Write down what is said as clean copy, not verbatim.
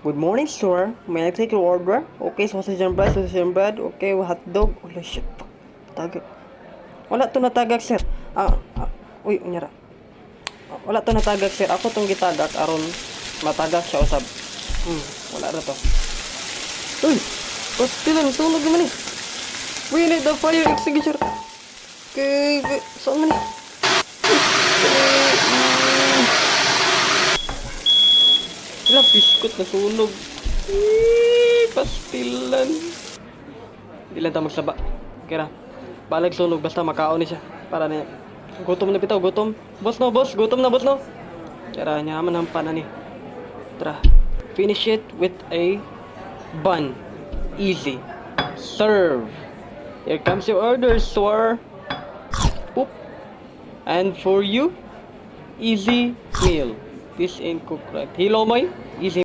Good morning, sir. May I take your order? Okay, sausage and bread. Okay, hot dog. Holy shit. Tagak. Wala to natagak, sir. Uy, unyara. Wala to natagak, sir. Ako tong gitagak aron matagak siya usab. Wala na to. Uy, pastilan, sunog naman eh. We need the fire extinguisher. Okay, saan man eh? Wala, biskot na sunog. Pastilan. Hindi lang tayo magsaba. Okay na. Balag sunog, basta makaon ni siya. Para na gutom na bitaw, gutom. Boss no, boss. Gutom na, boss no. Tara, nyaman ang panan ni. Tara. Finish it with a bun. Easy. Serve. Here comes your order, sir. Poop. And for you, easy meal. This ain't cooked right. Hello, Moy. Easy.